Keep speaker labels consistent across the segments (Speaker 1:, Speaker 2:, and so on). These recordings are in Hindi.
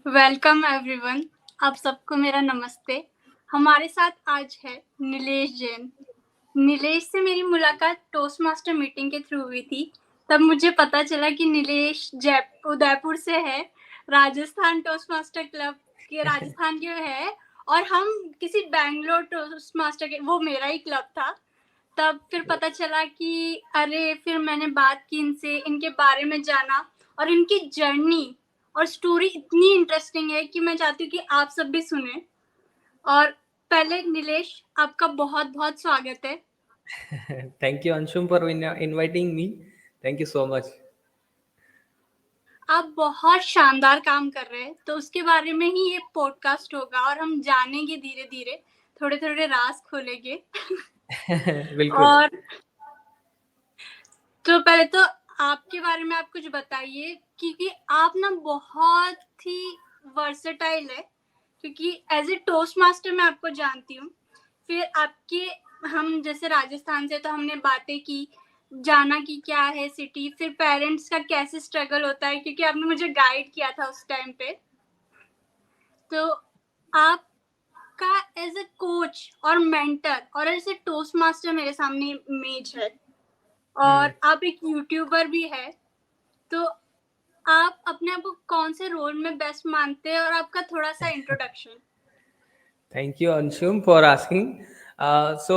Speaker 1: Welcome everyone. आप सबको मेरा नमस्ते। हमारे साथ आज है नीलेश जैन। नीलेश से मेरी मुलाकात टोस्ट मास्टर मीटिंग के थ्रू हुई थी। तब मुझे पता चला कि नीलेश उदयपुर से है, राजस्थान टोस्ट मास्टर क्लब के राजस्थान के है, और हम किसी बैंगलोर टोस्ट मास्टर के, वो मेरा ही क्लब था। तब फिर पता चला कि फिर मैंने बात की इनसे, इनके बारे में जाना, और इनकी जर्नी और स्टोरी इतनी इंटरेस्टिंग है कि मैं चाहती हूँ कि आप सब भी सुने। और पहले नीलेश, आपका बहुत बहुत स्वागत है।
Speaker 2: Thank you, Anshum, for inviting me. Thank you so much.
Speaker 1: आप बहुत शानदार काम कर रहे हैं, तो उसके बारे में ही ये पॉडकास्ट होगा, और हम जानेंगे धीरे धीरे, थोड़े थोड़े राज खोलेंगे।
Speaker 2: बिल्कुल।
Speaker 1: और तो पहले तो आपके बारे में आप कुछ बताइए, क्योंकि आप ना बहुत ही वर्सेटाइल है। क्योंकि एज ए टोस्ट मास्टर मैं आपको जानती हूँ, फिर आपके, हम जैसे राजस्थान से, तो हमने बातें की, जाना कि क्या है सिटी, फिर पेरेंट्स का कैसे स्ट्रगल होता है, क्योंकि आपने मुझे गाइड किया था उस टाइम पे। तो आपका एज ए कोच और मेंटर और एज ए टोस्ट मास्टर मेरे सामने इमेज है, और आप एक यूट्यूबर भी है। तो आप अपने आप को कौन से रोल में बेस्ट मानते हैं, और आपका थोड़ा सा introduction.
Speaker 2: Thank you, Anshum, for asking. So,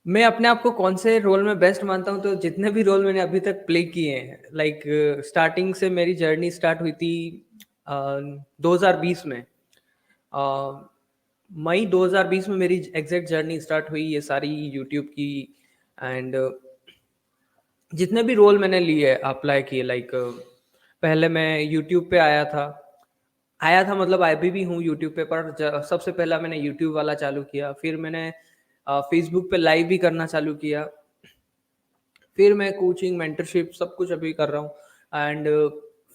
Speaker 2: मैं अपने आप को कौन से रोल में बेस्ट मानता हूँ, तो जितने भी रोल मैंने अभी तक प्ले किए हैं, लाइक स्टार्टिंग से मेरी जर्नी स्टार्ट हुई थी 2020 में। मई 2020 में मेरी एग्जैक्ट जर्नी स्टार्ट हुई ये सारी यूट्यूब की। एंड जितने भी रोल मैंने लिए अप्लाई किए, लाइक पहले मैं यूट्यूब पे आया था मतलब अभी भी हूँ यूट्यूब पे, पर सबसे पहला मैंने यूट्यूब वाला चालू किया। फिर मैंने फेसबुक पे लाइव भी करना चालू किया। फिर मैं कोचिंग, मेंटरशिप सब कुछ अभी कर रहा हूँ। एंड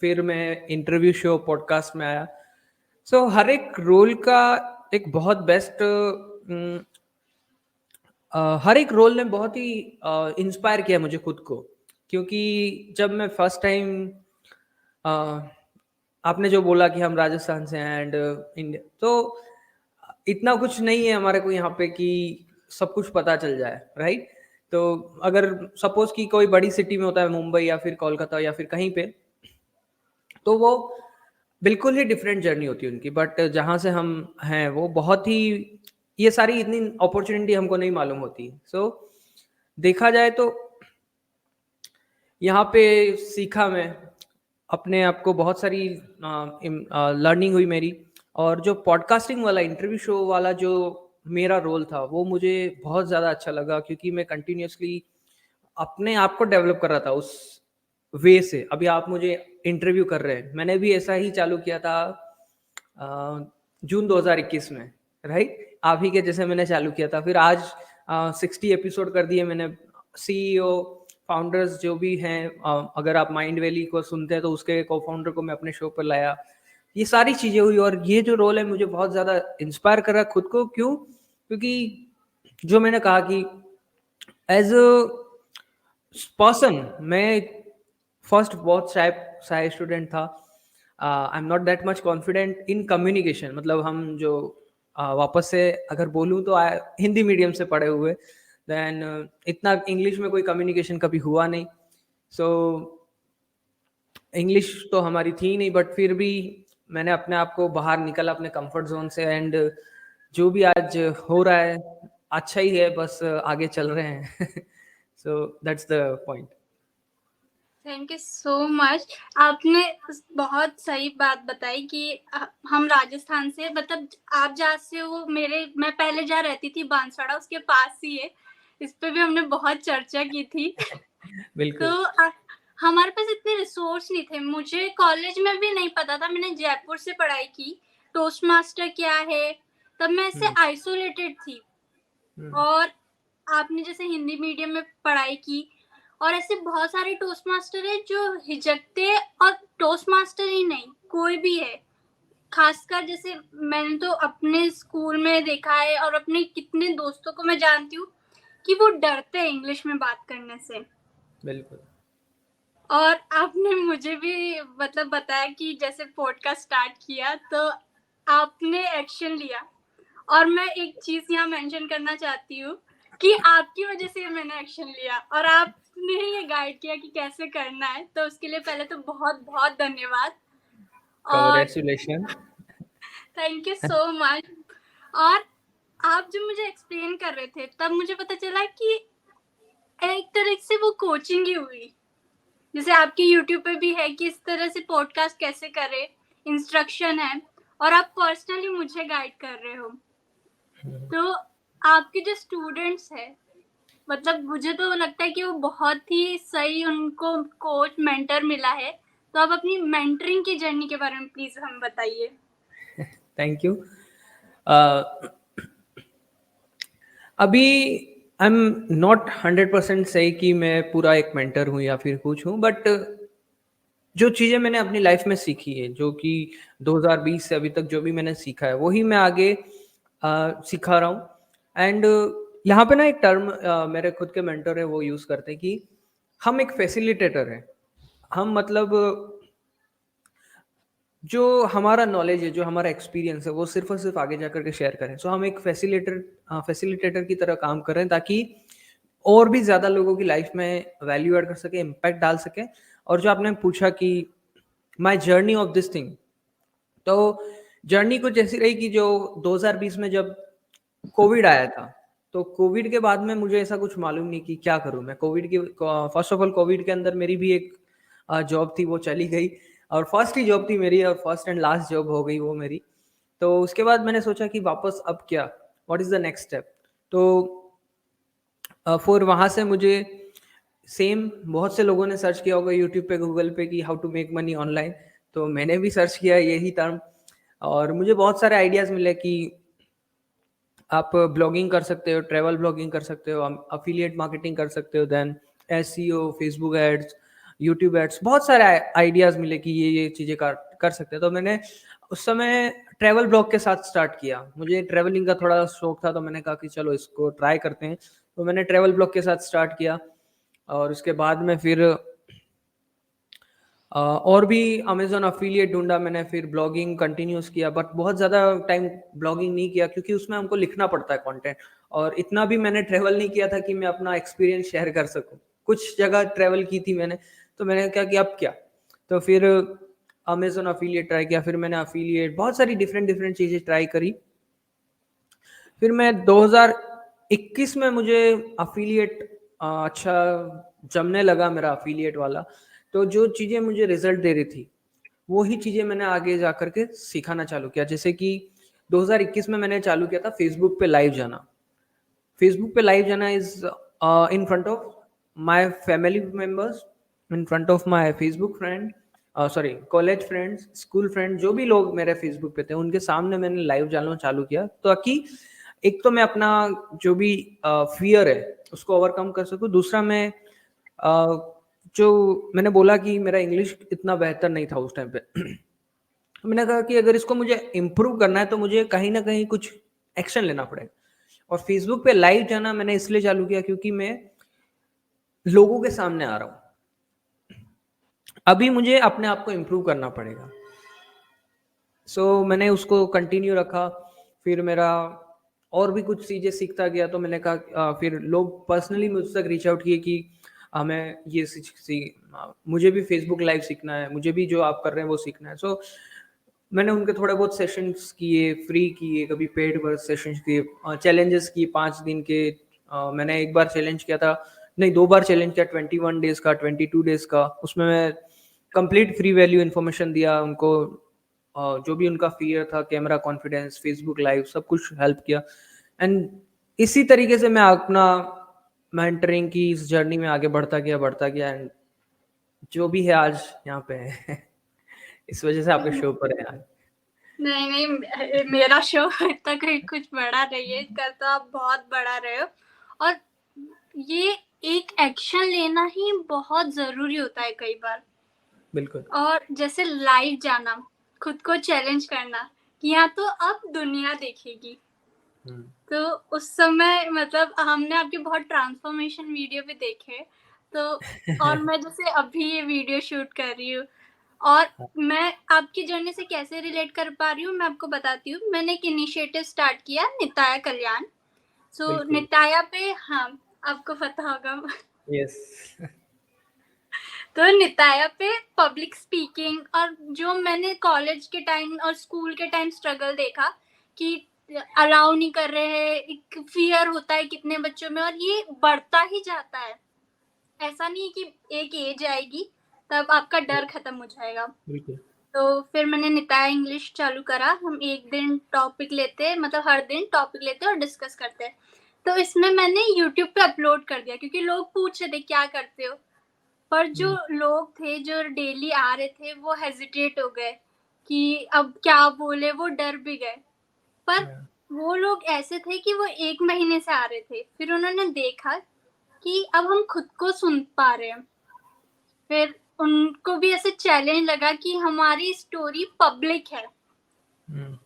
Speaker 2: फिर मैं इंटरव्यू शो, पॉडकास्ट में आया। सो हर एक रोल का एक बहुत बेस्ट, हर एक रोल ने बहुत ही इंस्पायर किया मुझे खुद को। क्योंकि जब मैं फर्स्ट टाइम, आपने जो बोला कि हम राजस्थान से हैं एंड इंडिया, तो इतना कुछ नहीं है हमारे को यहाँ पे कि सब कुछ पता चल जाए, राइट। तो अगर सपोज कि कोई बड़ी सिटी में होता है, मुंबई या फिर कोलकाता या फिर कहीं पे, तो वो बिल्कुल ही डिफरेंट जर्नी होती है उनकी। बट जहाँ से हम हैं वो बहुत ही, ये सारी इतनी अपॉर्चुनिटी हमको नहीं मालूम होती। सो देखा जाए तो यहाँ पे सीखा मैं, अपने आप को बहुत सारी लर्निंग हुई मेरी। और जो पॉडकास्टिंग वाला, इंटरव्यू शो वाला जो मेरा रोल था, वो मुझे बहुत ज़्यादा अच्छा लगा, क्योंकि मैं कंटिन्यूअसली अपने आप को डेवलप कर रहा था उस वे से। अभी आप मुझे इंटरव्यू कर रहे हैं, मैंने भी ऐसा ही चालू किया था जून 2021 में, राइट। आप ही के जैसे मैंने चालू किया था। फिर आज 60 एपिसोड कर दिए मैंने। सीईओ, फाउंडर्स जो भी हैं, अगर आप माइंड वैली को सुनते हैं तो उसके को फाउंडर को मैं अपने शो पर लाया। ये सारी चीज़ें हुई, और ये जो रोल है मुझे बहुत ज़्यादा इंस्पायर कर रहा है खुद को। क्यों? क्योंकि जो मैंने कहा कि एज अ पर्सन, मैं फर्स्ट बहुत शाय स्टूडेंट था। I am not that much confident in communication. मतलब हम जो वापस से अगर बोलूँ तो हिंदी मीडियम से पढ़े हुए, देन इतना इंग्लिश में कोई कम्युनिकेशन कभी हुआ नहीं। सो इंग्लिश तो हमारी थी नहीं, बट फिर भी मैंने अपने आप को बाहर निकला अपने कंफर्ट जोन से। एंड जो भी आज हो रहा है अच्छा ही है, बस आगे चल रहे हैं। So that's the point.
Speaker 1: Thank you so much. आपने बहुत सही बात बताई कि हम राजस्थान से, मतलब आप जहाँ से हो, मैं पहले जहाँ रहती थी बांसवाड़ा, उसके पास ही है। इस पे भी हमने बहुत चर्चा की थी। तो
Speaker 2: बिल्कुल।
Speaker 1: हमारे पास इतने रिसोर्स नहीं थे, मुझे कॉलेज में भी नहीं पता था। मैंने जयपुर से पढ़ाई की, टोस्ट मास्टर क्या है, तब मैं इससे
Speaker 2: हम्म,
Speaker 1: आइसोलेटेड थी।
Speaker 2: हम्म,
Speaker 1: और आपने जैसे हिंदी मीडियम में पढ़ाई की, और ऐसे बहुत सारे टोस्ट मास्टर है जो हिचकते हैं, और टोस्ट मास्टर ही नहीं, कोई भी है, खासकर जैसे मैंने तो अपने स्कूल में देखा है, और अपने कितने दोस्तों को मैं जानती हूँ कि वो डरते हैं इंग्लिश में बात करने से।
Speaker 2: बिल्कुल।
Speaker 1: और आपने मुझे भी मतलब बताया कि जैसे पॉडकास्ट स्टार्ट किया तो आपने एक्शन लिया। और मैं एक चीज़ यहाँ मेंशन करना चाहती हूँ कि आपकी वजह से मैंने एक्शन लिया और आपने ही ये गाइड किया कि कैसे करना है, तो उसके लिए पहले तो बहुत-बहुत धन्यवाद। और
Speaker 2: congratulation.
Speaker 1: Thank you so much. और आप जब मुझे एक्सप्लेन कर रहे थे तब मुझे पता चला कि एक तरह से वो कोचिंग ही हुई। जैसे आपके यूट्यूब पे भी है कि इस तरह से पॉडकास्ट कैसे करें, इंस्ट्रक्शन है और आप पर्सनली मुझे गाइड कर रहे हो। तो आपके जो स्टूडेंट्स हैं, मतलब मुझे तो लगता है कि वो बहुत ही सही उनको कोच, मेंटर मिला है। तो आप अपनी मेंटरिंग की जर्नी के बारे में प्लीज़ हमें बताइए।
Speaker 2: Thank you. अभी आई एम नॉट 100% सही कि मैं पूरा एक मेंटर हूँ या फिर कुछ हूँ, बट जो चीज़ें मैंने अपनी लाइफ में सीखी है, जो कि 2020 से अभी तक जो भी मैंने सीखा है, वही मैं आगे सिखा रहा हूँ। एंड यहाँ पे ना एक टर्म मेरे खुद के मेंटर है वो यूज़ करते हैं कि हम एक फैसिलिटेटर हैं। हम मतलब जो हमारा नॉलेज है, जो हमारा एक्सपीरियंस है, वो सिर्फ़ और सिर्फ़ आगे जाकर के शेयर करें। सो हम एक फैसिलिटेटर की तरह काम कर रहे हैं ताकि और भी ज़्यादा लोगों की लाइफ में वैल्यू ऐड कर सकें, इम्पैक्ट डाल सकें। और जो आपने पूछा कि my journey of this thing, तो जर्नी कुछ ऐसी रही कि जो 2020 में जब कोविड आया था, तो कोविड के बाद में मुझे ऐसा कुछ मालूम नहीं कि क्या करूँ मैं। कोविड की फर्स्ट ऑफ ऑल कोविड के अंदर मेरी भी एक जॉब थी, वो चली गई और फर्स्ट ही जॉब थी मेरी और फर्स्ट एंड लास्ट जॉब हो गई वो मेरी। तो उसके बाद मैंने सोचा कि वापस अब क्या, what is the next step? तो फिर वहाँ से मुझे सेम बहुत से लोगों ने सर्च किया होगा यूट्यूब पे, गूगल पे कि how to make money online. तो मैंने भी सर्च किया यही टर्म और मुझे बहुत सारे आइडियाज़ मिले कि आप ब्लॉगिंग कर सकते हो, ट्रैवल ब्लॉगिंग कर सकते हो, अफिलिएट मार्केटिंग कर सकते हो, then SEO, Facebook ads, YouTube ads, बहुत सारे आइडियाज़ मिले कि ये चीज़ें कर सकते हैं। तो मैंने उस समय ट्रैवल ब्लॉग के साथ स्टार्ट किया। मुझे ट्रैवलिंग का थोड़ा शौक था, तो मैंने कहा कि चलो इसको ट्राई करते हैं। तो मैंने ट्रैवल ब्लॉग के साथ स्टार्ट किया और उसके बाद में फिर और भी अमेज़न अफ़िलिएट ढूँढा मैंने, फिर ब्लॉगिंग कंटिन्यूअस किया, बट बहुत ज़्यादा टाइम ब्लॉगिंग नहीं किया क्योंकि उसमें हमको लिखना पड़ता है कंटेंट और इतना भी मैंने ट्रैवल नहीं किया था कि मैं अपना एक्सपीरियंस शेयर कर सकूँ। कुछ जगह ट्रैवल की थी मैंने, तो मैंने कहा कि अब क्या? तो फिर अमेज़न अफ़िलिएट ट्राई किया, फिर मैंने अफ़िलिएट बहुत सारी डिफरेंट चीज़ें ट्राई करी। फिर मैं 2021 में मुझे अफ़िलिएट अच्छा जमने लगा मेरा अफ़िलिएट वाला। तो जो चीज़ें मुझे रिज़ल्ट दे रही थी, वही चीज़ें मैंने आगे जा कर के सिखाना चालू किया। जैसे कि 2021 में मैंने चालू किया था फ़ेसबुक पे लाइव जाना। फ़ेसबुक पे लाइव जाना is in front of my family members, in front of my Facebook friend, sorry college friends, school friend, जो भी लोग मेरे फ़ेसबुक पे थे, उनके सामने मैंने लाइव जाना चालू किया ताकि एक तो मैं अपना जो भी फ़ियर है, उसको ओवरकम कर सकूँ। दूसरा मैं जो मैंने बोला कि मेरा इंग्लिश इतना बेहतर नहीं था उस टाइम पे। मैंने कहा कि अगर इसको मुझे इम्प्रूव करना है तो मुझे कहीं न कहीं कुछ एक्शन लेना पड़ेगा। और फ़ेसबुक पे लाइव जाना मैंने इसलिए चालू किया क्योंकि मैं लोगों के सामने आ रहा हूँ। अभी मुझे अपने आप को इम्प्रूव करना पड़ेगा। मैंने उसको कंटिन्यू रखा, फिर मेरा और भी कुछ चीज़ें सीखता गया, तो मैंने कहा फिर लोग पर्सनली मुझ तक रीच आउट किए कि हमें ये मुझे भी फेसबुक लाइव सीखना है, मुझे भी जो आप कर रहे हैं वो सीखना है। मैंने उनके थोड़े बहुत सेशंस किए, फ्री किए, कभी पेड वर्क सेशंस किए, चैलेंजेस किए 5 दिन के। मैंने एक बार चैलेंज किया था, नहीं 2 बार चैलेंज किया, 21 डेज़ का, 22 डेज़ का। उसमें मैं कंप्लीट फ्री वैल्यू इन्फॉर्मेशन दिया उनको, जो भी उनका फ़ियर था, कैमरा कॉन्फिडेंस, फेसबुक लाइव, सब कुछ हेल्प किया। एंड इसी तरीके से मैं अपना मेंटरिंग की इस जर्नी में आगे बढ़ता गया एंड जो भी है आज यहाँ पे है। इस वजह से आपके शो पर है आज।
Speaker 1: नहीं, नहीं, मेरा शो इतना कहीं कुछ बड़ा नहीं है, कर तो आप बहुत बड़ा रहे हो। और ये एक एक्शन लेना ही बहुत ज़रूरी होता है कई बार।
Speaker 2: बिल्कुल।
Speaker 1: और जैसे लाइव जाना, खुद को चैलेंज करना कि यहाँ तो अब दुनिया देखेगी।
Speaker 2: हुँ।
Speaker 1: तो उस समय मतलब हमने आपके बहुत ट्रांसफॉर्मेशन वीडियो भी देखे। तो और मैं जैसे अभी ये वीडियो शूट कर रही हूँ और मैं आपकी जर्नी से कैसे रिलेट कर पा रही हूँ मैं आपको बताती हूँ। मैंने एक इनिशिएटिव स्टार्ट किया निताया कल्याण। सो
Speaker 2: बिल्कुल।
Speaker 1: निताया पे हाँ, आपको पता होगा।
Speaker 2: यस।
Speaker 1: तो निताया पे पब्लिक स्पीकिंग और जो मैंने कॉलेज के टाइम और स्कूल के टाइम स्ट्रगल देखा कि अलाउ नहीं कर रहे हैं, एक फियर होता है कितने बच्चों में और ये बढ़ता ही जाता है। ऐसा नहीं है कि एक एज आएगी तब आपका डर खत्म हो जाएगा।
Speaker 2: बिल्कुल।
Speaker 1: तो फिर मैंने निताया इंग्लिश चालू करा। हम एक दिन टॉपिक लेते, मतलब हर दिन टॉपिक लेते और डिस्कस करते। तो इसमें मैंने यूट्यूब पे अपलोड कर दिया क्योंकि लोग पूछ रहे थे क्या करते हो। पर जो लोग थे जो डेली आ रहे थे वो हेजिटेट हो गए कि अब क्या बोले, वो डर भी गए। पर वो लोग ऐसे थे कि वो 1 महीने से आ रहे थे, फिर उन्होंने देखा कि अब हम खुद को सुन पा रहे हैं। फिर उनको भी ऐसे चैलेंज लगा कि हमारी स्टोरी पब्लिक है,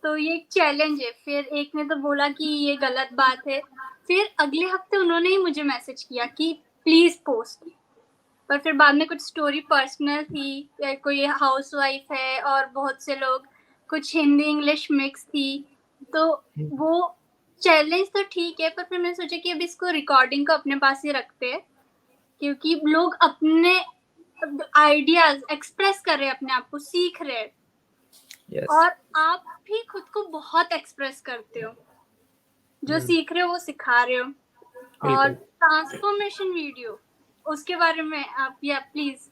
Speaker 1: तो ये एक चैलेंज है। फिर एक ने तो बोला कि ये गलत बात है। फिर अगले हफ्ते उन्होंने ही मुझे मैसेज किया कि प्लीज पोस्ट। पर फिर बाद में कुछ स्टोरी पर्सनल थी, या कोई हाउसवाइफ है और बहुत से लोग, कुछ हिंदी इंग्लिश मिक्स थी। तो वो चैलेंज तो ठीक है, पर फिर मैंने सोचा कि अब इसको रिकॉर्डिंग को अपने पास ही रखते हैं क्योंकि लोग अपने आइडियाज एक्सप्रेस कर रहे हैं, अपने आप को सीख रहे हैं।
Speaker 2: यस।
Speaker 1: और आप भी खुद को बहुत एक्सप्रेस करते हो, जो सीख रहे हो वो सिखा रहे हो। और
Speaker 2: बिल्कुल।
Speaker 1: ट्रांसफॉर्मेशन वीडियो, उसके बारे में आप या प्लीज।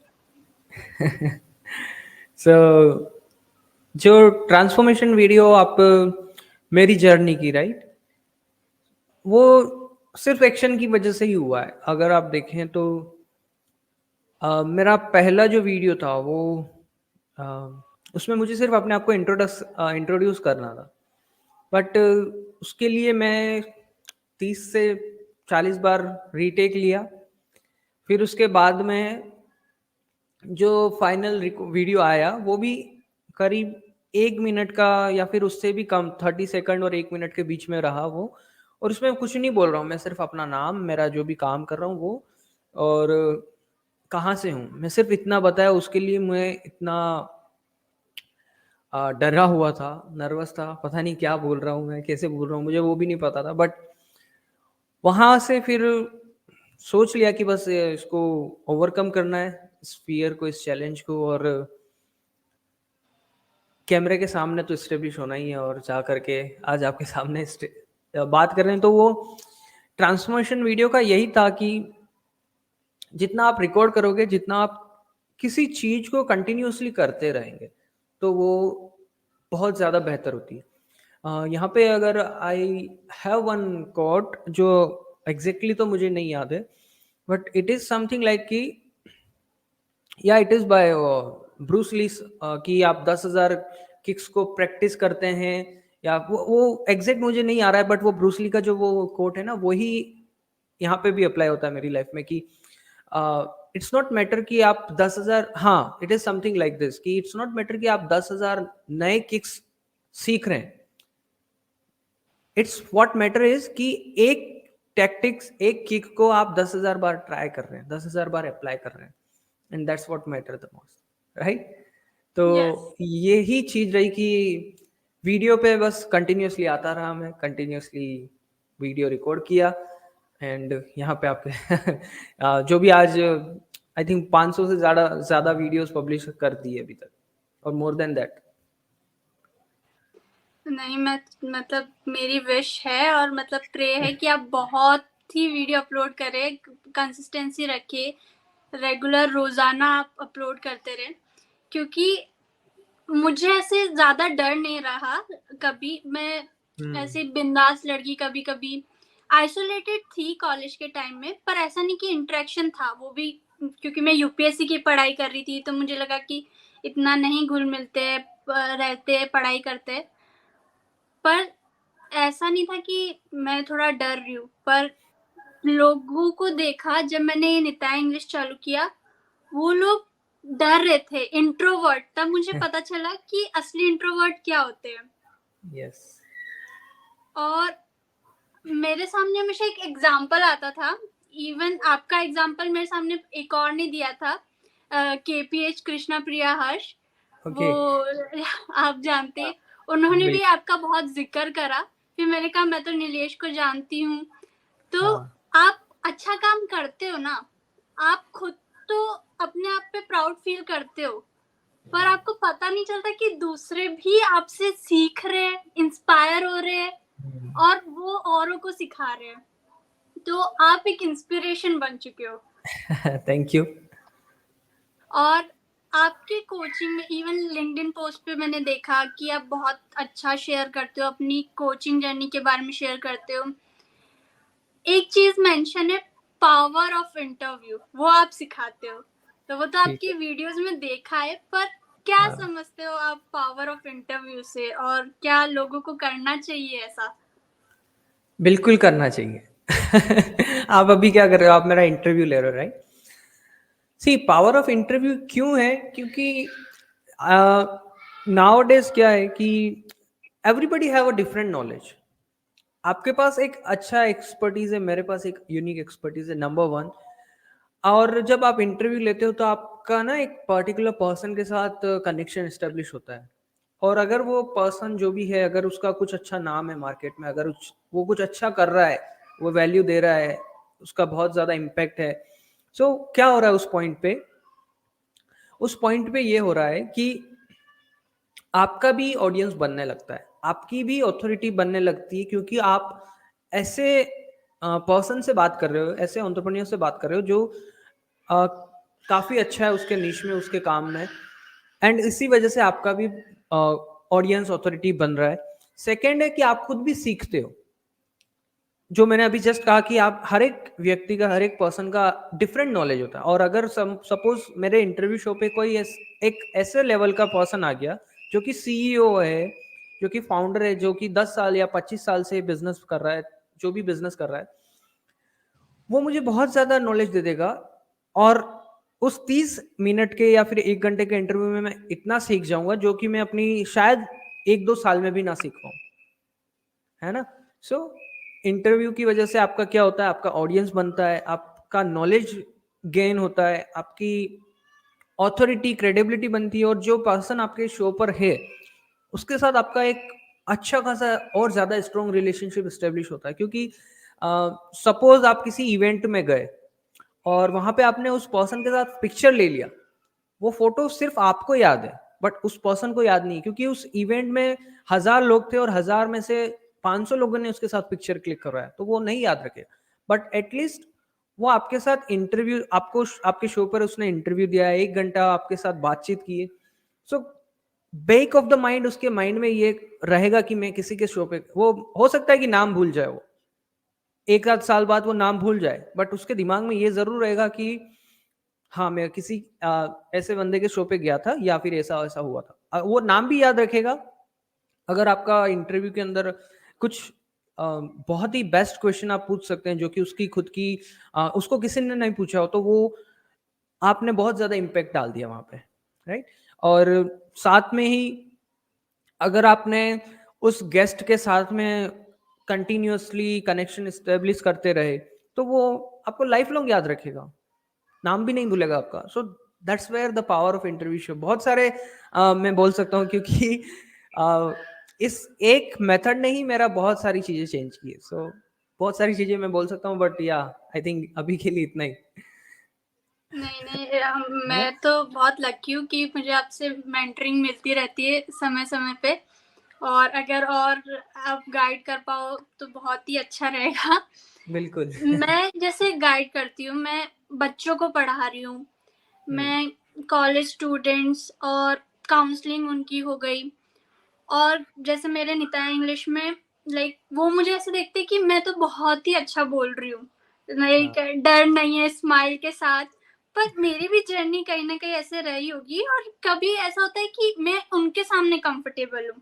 Speaker 2: सो जो ट्रांसफॉर्मेशन वीडियो आप मेरी जर्नी की, राइट, वो सिर्फ एक्शन की वजह से ही हुआ है। अगर आप देखें तो मेरा पहला जो वीडियो था वो अ, उसमें मुझे सिर्फ अपने आप को इंट्रोड्यूस करना था। बट उसके लिए मैं 30 से 40 बार रीटेक लिया। फिर उसके बाद में जो फाइनल वीडियो आया वो भी करीब 1 मिनट का या फिर उससे भी कम, 30 सेकंड और 1 मिनट के बीच में रहा वो। और उसमें कुछ नहीं बोल रहा हूँ मैं, सिर्फ अपना नाम, मेरा जो भी काम कर रहा हूँ वो, और कहाँ से हूँ, मैं सिर्फ इतना बताया। उसके लिए मैं इतना डरा हुआ था, नर्वस था, पता नहीं क्या बोल रहा हूँ मैं, कैसे बोल रहा हूँ, मुझे वो भी नहीं पता था। बट वहाँ से फिर सोच लिया कि बस इसको ओवरकम करना है, इस फियर को, इस चैलेंज को, और कैमरे के सामने तो स्टेब्लिश होना ही है। और जा करके आज आपके सामने बात कर रहे हैं। तो वो ट्रांसफॉर्मेशन वीडियो का यही था कि जितना आप रिकॉर्ड करोगे, जितना आप किसी चीज को कंटिन्यूअसली करते रहेंगे, तो वो बहुत ज़्यादा बेहतर होती है। यहाँ पे अगर आई हैव वन कोट जो एग्जैक्टली तो मुझे नहीं याद है, but it is something like कि या it is by Bruce Lee, कि आप 10,000 किक्स को प्रैक्टिस करते हैं, या वो एग्जैक्ट मुझे नहीं आ रहा है। बट वो ब्रूस ली का जो वो कोट है ना, वही यहाँ पे भी अप्लाई होता है मेरी लाइफ में कि इट्स नॉट मैटर कि आप 10,000, हाँ, it is something like this कि इट्स नॉट मैटर कि आप 10,000 नए किक्स सीख रहे हैं। इट्स व्हाट मैटर इज कि एक टैक्टिक्स, एक किक को आप 10,000 बार ट्राई कर रहे हैं, 10,000 बार अप्लाई कर रहे हैं, and that's what matter the most, right. तो
Speaker 1: यस।
Speaker 2: यही चीज रही कि वीडियो पे बस कंटिन्यूअसली आता रहा, मैं कंटिन्यूअसली वीडियो रिकॉर्ड किया, एंड यहाँ पे आपके जो भी आज आई थिंक 500 से ज्यादा ज्यादा वीडियोस पब्लिश कर दिए अभी तक, और मोर देन दैट।
Speaker 1: नहीं, मैं मतलब मेरी विश है और मतलब प्रे है कि आप बहुत ही वीडियो अपलोड करें, कंसिस्टेंसी रखिए, रेगुलर रोजाना आप अपलोड करते रहें। क्योंकि मुझे ऐसे ज्यादा डर नहीं रहा कभी। मैं ऐसे बिंदास लड़की, कभी कभी आइसोलेटेड थी कॉलेज के टाइम में, पर ऐसा नहीं कि इंटरेक्शन था, वो भी क्योंकि मैं यूपीएससी की पढ़ाई कर रही थी तो मुझे लगा कि इतना नहीं घुल मिलते रहते, पढ़ाई करते। पर ऐसा नहीं था कि मैं थोड़ा डर रही हूँ। पर लोगों को देखा जब मैंने ये निताई इंग्लिश चालू किया, वो लोग डर रहे थे, इंट्रोवर्ट। तब मुझे पता चला कि असली इंट्रोवर्ट क्या होते हैं।
Speaker 2: यस।
Speaker 1: और मेरे सामने हमेशा एक एग्जाम्पल आता था, इवन आपका एग्जांपल मेरे सामने एक और ने दिया था, KPH कृष्णा प्रिया हर्ष,
Speaker 2: ओके।
Speaker 1: वो आप जानते, उन्होंने भी
Speaker 2: बिल्कुल।
Speaker 1: आपका बहुत जिक्र करा। फिर मैंने कहा मैं तो नीलेश को जानती हूँ। तो
Speaker 2: हाँ।
Speaker 1: आप अच्छा काम करते हो ना, आप खुद तो अपने आप पे प्राउड फील करते हो, पर आपको पता नहीं चलता कि दूसरे भी आपसे सीख रहे हैं, इंस्पायर हो रहे हैं और वो औरों को सिखा रहे हैं। तो आप एक इंस्पिरेशन बन चुके हो।
Speaker 2: Thank you.
Speaker 1: और आपके कोचिंग में इवन लिंक्डइन पोस्ट पे मैंने देखा कि आप बहुत अच्छा शेयर करते हो, अपनी कोचिंग जर्नी के बारे में शेयर करते हो। एक चीज मेंशन है, पावर ऑफ इंटरव्यू, वो आप सिखाते हो। तो वो तो
Speaker 2: ठीक
Speaker 1: आपकी
Speaker 2: है।
Speaker 1: वीडियोस में देखा है, पर क्या
Speaker 2: हाँ,
Speaker 1: समझते हो आप पावर ऑफ इंटरव्यू से, और क्या लोगों को करना चाहिए ऐसा?
Speaker 2: बिल्कुल करना चाहिए। आप अभी क्या कर रहे हो? आप मेरा इंटरव्यू ले रहे हो, right? See, power of interview क्यों है? क्योंकि नाउ डेज क्या है कि everybody have a different knowledge. आपके पास एक अच्छा एक्सपर्टीज है, मेरे पास एक यूनिक एक्सपर्टीज है, नंबर वन। और जब आप इंटरव्यू लेते हो तो आपका ना एक पर्टिकुलर पर्सन के साथ कनेक्शन एस्टेब्लिश होता है। और अगर वो पर्सन जो भी है, अगर उसका कुछ अच्छा नाम है मार्केट में, अगर वो कुछ अच्छा कर रहा है, वो वैल्यू दे रहा है, उसका बहुत ज़्यादा इम्पैक्ट है, सो क्या हो रहा है उस पॉइंट पे ये हो रहा है कि आपका भी ऑडियंस बनने लगता है, आपकी भी ऑथोरिटी बनने लगती है, क्योंकि आप ऐसे पर्सन से बात कर रहे हो, ऐसे एंटरप्रेन्योर से बात कर रहे हो जो अ, काफ़ी अच्छा है उसके निश में, उसके काम में। एंड इसी वजह से आपका भी ऑडियंस ऑथोरिटी बन रहा है। सेकेंड है कि आप खुद भी सीखते हो। जो मैंने अभी जस्ट कहा कि आप हर एक व्यक्ति का, हर एक पर्सन का डिफरेंट नॉलेज होता है। और अगर सपोज मेरे इंटरव्यू शो पे कोई एक ऐसे लेवल का पर्सन आ गया जो कि सीईओ है, जो कि फाउंडर है, जो कि 10 साल या 25 साल से बिजनेस कर रहा है, जो भी बिजनेस कर रहा है, वो मुझे बहुत ज़्यादा नॉलेज दे देगा। और उस 30 मिनट के या फिर 1 घंटे के इंटरव्यू में मैं इतना सीख जाऊँगा जो कि मैं अपनी शायद 1-2 साल में भी ना सीख पाऊँ। है ना? सो इंटरव्यू की वजह से आपका क्या होता है, आपका ऑडियंस बनता है, आपका नॉलेज गेन होता है, आपकी ऑथोरिटी, क्रेडिबिलिटी बनती है, और जो पर्सन आपके शो पर है, उसके साथ आपका एक अच्छा खासा और ज़्यादा स्ट्रॉन्ग रिलेशनशिप एस्टेब्लिश होता है। क्योंकि सपोज़ आप किसी इवेंट में गए और वहाँ पे आपने उस पर्सन के साथ पिक्चर ले लिया, वो फ़ोटो सिर्फ़ आपको याद है, बट उस पर्सन को याद नहीं, क्योंकि उस इवेंट में 1000 लोग थे और 1000 में से 500 लोगों ने उसके साथ पिक्चर क्लिक करवाया, तो वो नहीं याद रखेगा। बट एटलीस्ट वो आपके साथ इंटरव्यू, आपको आपके शो पर उसने इंटरव्यू दिया है, 1 घंटा आपके साथ बातचीत की है। So back of the mind उसके माइंड में ये रहेगा कि मैं किसी के शो पे, वो हो सकता है कि नाम भूल जाए वो, 1 आध साल बाद वो नाम भूल जाए, बट उसके दिमाग में ये ज़रूर रहेगा कि हाँ, मैं किसी ऐसे बंदे के शो पे गया था या फिर ऐसा-ऐसा हुआ था। वो नाम भी याद रखेगा। अगर आपका इंटरव्यू के अंदर कुछ अ, बहुत ही बेस्ट क्वेश्चन आप पूछ सकते हैं जो कि उसकी खुद की उसको किसी ने नहीं पूछा हो, तो वो आपने बहुत ज़्यादा इम्पैक्ट डाल दिया वहाँ पे, राइट? और साथ में ही अगर आपने उस गेस्ट के साथ में कंटिन्यूअसली कनेक्शन एस्टेब्लिश करते रहे, तो वो आपको लाइफ लॉन्ग याद रखेगा, नाम भी नहीं भूलेगा आपका। So that's where the power of interview show. बहुत सारे मैं बोल सकता हूँ, क्योंकि अ, इस एक मेथड ने ही मेरा बहुत सारी चीज़ें चेंज की है। सो बहुत सारी चीज़ें मैं बोल सकता हूँ, बट या आई थिंक अभी के लिए इतना ही।
Speaker 1: नहीं नहीं,
Speaker 2: है ना?
Speaker 1: मैं तो बहुत लकी हूँ कि मुझे आपसे मेंटरिंग मिलती रहती है समय समय पे। और अगर और आप गाइड कर पाओ तो बहुत ही अच्छा रहेगा।
Speaker 2: बिल्कुल।
Speaker 1: मैं जैसे गाइड करती हूँ, मैं बच्चों को पढ़ा रही हूँ,
Speaker 2: हुँ,
Speaker 1: मैं कॉलेज स्टूडेंट्स और काउंसलिंग उनकी हो गई। और जैसे मेरे निताई इंग्लिश में, लाइक वो मुझे ऐसे देखते हैं कि मैं तो बहुत ही अच्छा बोल रही हूँ,
Speaker 2: हाँ,
Speaker 1: लाइक डर नहीं है, स्माइल के साथ। पर मेरी भी जर्नी कहीं ना कहीं ऐसे रही होगी, और कभी ऐसा होता है कि मैं उनके सामने कंफर्टेबल हूँ,